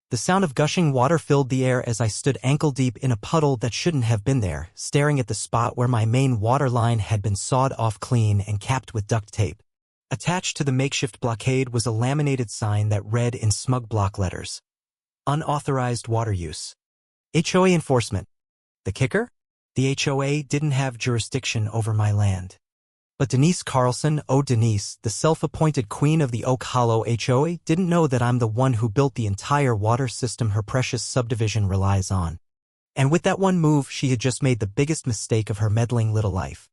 The sound of gushing water filled the air as I stood ankle-deep in a puddle that shouldn't have been there, staring at the spot where my main water line had been sawed off clean and capped with duct tape. Attached to the makeshift blockade was a laminated sign that read in smug block letters, "Unauthorized water use. HOA enforcement." The kicker? The HOA didn't have jurisdiction over my land. But Denise Carlson, oh Denise, the self-appointed queen of the Oak Hollow HOA, didn't know that I'm the one who built the entire water system her precious subdivision relies on. And with that one move, she had just made the biggest mistake of her meddling little life.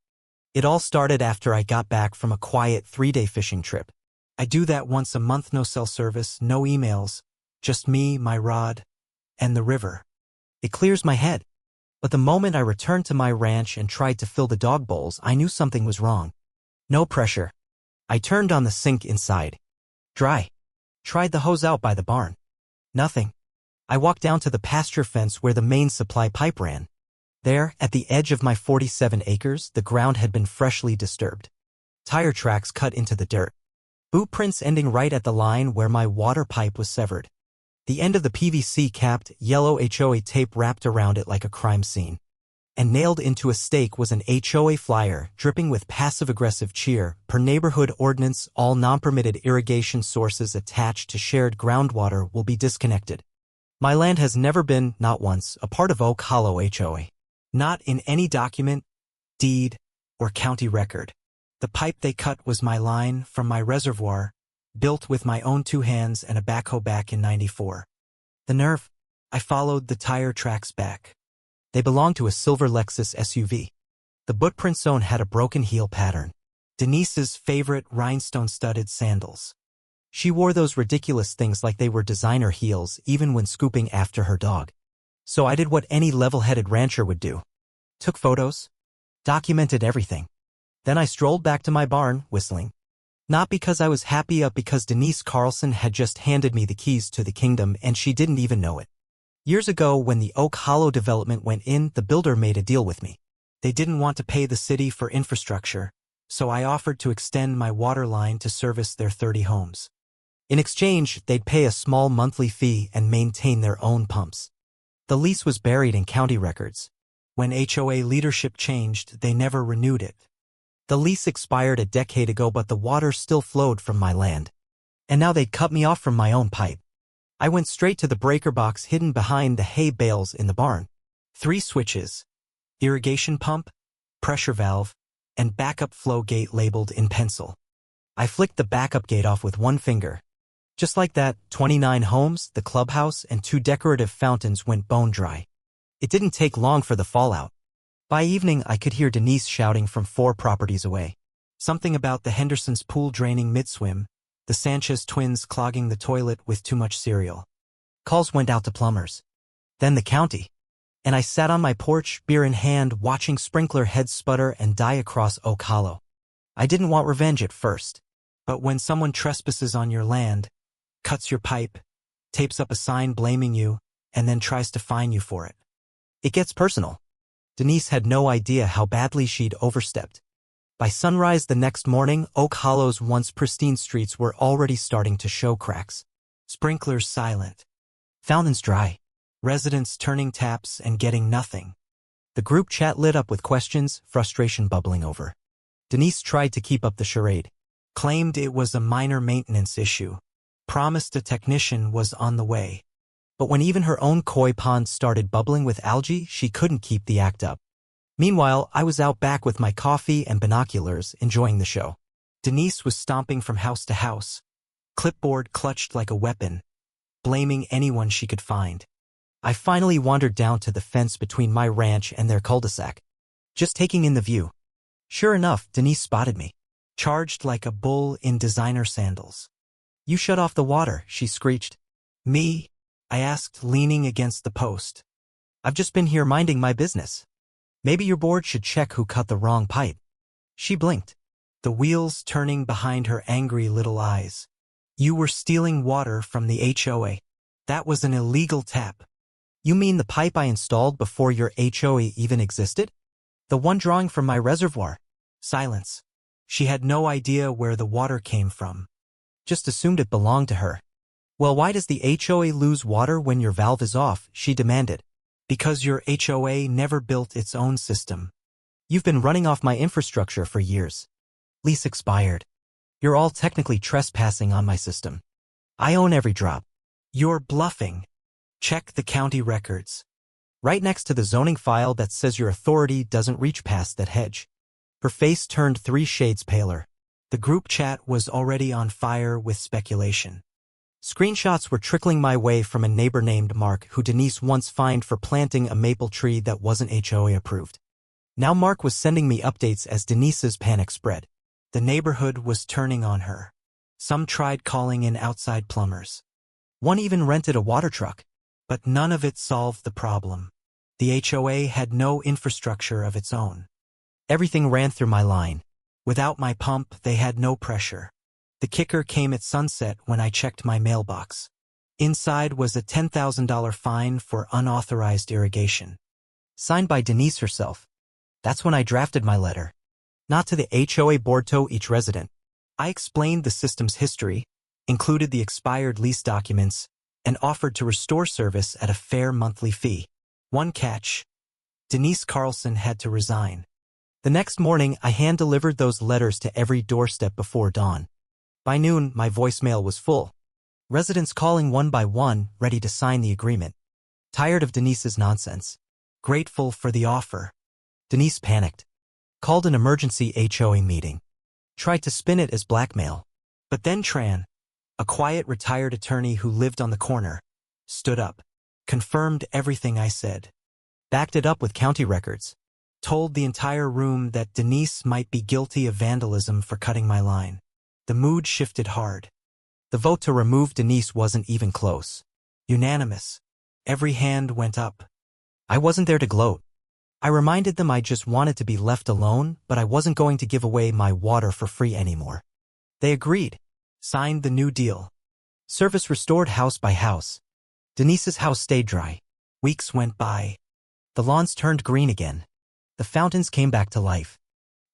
It all started after I got back from a quiet 3-day fishing trip. I do that once a month, no cell service, no emails, just me, my rod, and the river. It clears my head. But the moment I returned to my ranch and tried to fill the dog bowls, I knew something was wrong. No pressure. I turned on the sink inside. Dry. Tried the hose out by the barn. Nothing. I walked down to the pasture fence where the main supply pipe ran. There, at the edge of my 47 acres, the ground had been freshly disturbed. Tire tracks cut into the dirt. Boot prints ending right at the line where my water pipe was severed. The end of the PVC-capped, yellow HOA tape wrapped around it like a crime scene. And nailed into a stake was an HOA flyer, dripping with passive-aggressive cheer, per neighborhood ordinance, all non-permitted irrigation sources attached to shared groundwater will be disconnected. My land has never been, not once, a part of Oak Hollow HOA. Not in any document, deed, or county record. The pipe they cut was my line from my reservoir, built with my own 2 hands and a backhoe back in '94. The nerve? I followed the tire tracks back. They belonged to a silver Lexus SUV. The bootprint zone had a broken heel pattern. Denise's favorite rhinestone-studded sandals. She wore those ridiculous things like they were designer heels even when scooping after her dog. So I did what any level-headed rancher would do. Took photos. Documented everything. Then I strolled back to my barn, whistling. Not because I was happy, but because Denise Carlson had just handed me the keys to the kingdom and she didn't even know it. Years ago, when the Oak Hollow development went in, the builder made a deal with me. They didn't want to pay the city for infrastructure, so I offered to extend my water line to service their 30 homes. In exchange, they'd pay a small monthly fee and maintain their own pumps. The lease was buried in county records. When HOA leadership changed, they never renewed it. The lease expired a decade ago, but the water still flowed from my land. And now they'd cut me off from my own pipe. I went straight to the breaker box hidden behind the hay bales in the barn. 3 switches. Irrigation pump, pressure valve, and backup flow gate labeled in pencil. I flicked the backup gate off with 1 finger. Just like that, 29 homes, the clubhouse, and 2 decorative fountains went bone dry. It didn't take long for the fallout. By evening, I could hear Denise shouting from 4 properties away. Something about the Hendersons' pool draining mid-swim, the Sanchez twins clogging the toilet with too much cereal. Calls went out to plumbers. Then the county. And I sat on my porch, beer in hand, watching sprinkler heads sputter and die across Oak Hollow. I didn't want revenge at first. But when someone trespasses on your land, cuts your pipe, tapes up a sign blaming you, and then tries to fine you for it, it gets personal. Denise had no idea how badly she'd overstepped. By sunrise the next morning, Oak Hollow's once pristine streets were already starting to show cracks. Sprinklers silent. Fountains dry. Residents turning taps and getting nothing. The group chat lit up with questions, frustration bubbling over. Denise tried to keep up the charade. Claimed it was a minor maintenance issue. Promised a technician was on the way. But when even her own koi pond started bubbling with algae, she couldn't keep the act up. Meanwhile, I was out back with my coffee and binoculars, enjoying the show. Denise was stomping from house to house, clipboard clutched like a weapon, blaming anyone she could find. I finally wandered down to the fence between my ranch and their cul-de-sac, just taking in the view. Sure enough, Denise spotted me, charged like a bull in designer sandals. "You shut off the water," she screeched. "Me?" I asked, leaning against the post. "I've just been here minding my business. Maybe your board should check who cut the wrong pipe." She blinked, the wheels turning behind her angry little eyes. "You were stealing water from the HOA. That was an illegal tap." "You mean the pipe I installed before your HOA even existed? The one drawing from my reservoir?" Silence. She had no idea where the water came from. Just assumed it belonged to her. Well, why does the HOA lose water when your valve is off? She demanded. Because your HOA never built its own system. You've been running off my infrastructure for years. Lease expired. You're all technically trespassing on my system. I own every drop. You're bluffing. Check the county records. Right next to the zoning file that says your authority doesn't reach past that hedge. Her face turned 3 shades paler. The group chat was already on fire with speculation. Screenshots were trickling my way from a neighbor named Mark who Denise once fined for planting a maple tree that wasn't HOA approved. Now Mark was sending me updates as Denise's panic spread. The neighborhood was turning on her. Some tried calling in outside plumbers. One even rented a water truck. But none of it solved the problem. The HOA had no infrastructure of its own. Everything ran through my line. Without my pump, they had no pressure. The kicker came at sunset when I checked my mailbox. Inside was a $10,000 fine for unauthorized irrigation. Signed by Denise herself. That's when I drafted my letter. Not to the HOA board, to each resident. I explained the system's history, included the expired lease documents, and offered to restore service at a fair monthly fee. One catch. Denise Carlson had to resign. The next morning, I hand-delivered those letters to every doorstep before dawn. By noon, my voicemail was full. Residents calling one by one, ready to sign the agreement. Tired of Denise's nonsense. Grateful for the offer. Denise panicked. Called an emergency HOA meeting. Tried to spin it as blackmail. But then Tran, a quiet retired attorney who lived on the corner, stood up. Confirmed everything I said. Backed it up with county records. Told the entire room that Denise might be guilty of vandalism for cutting my line. The mood shifted hard. The vote to remove Denise wasn't even close. Unanimous. Every hand went up. I wasn't there to gloat. I reminded them I just wanted to be left alone, but I wasn't going to give away my water for free anymore. They agreed. Signed the new deal. Service restored house by house. Denise's house stayed dry. Weeks went by. The lawns turned green again. The fountains came back to life.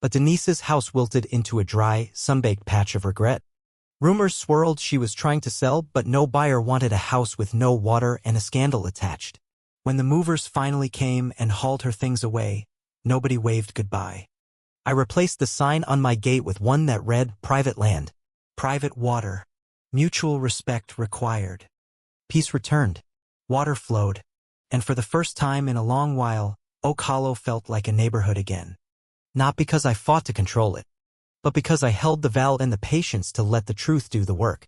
But Denise's house wilted into a dry, sun-baked patch of regret. Rumors swirled she was trying to sell, but no buyer wanted a house with no water and a scandal attached. When the movers finally came and hauled her things away, nobody waved goodbye. I replaced the sign on my gate with one that read, "Private land. Private water. Mutual respect required." Peace returned. Water flowed. And for the first time in a long while, Oak Hollow felt like a neighborhood again. Not because I fought to control it, but because I held the valve and the patience to let the truth do the work.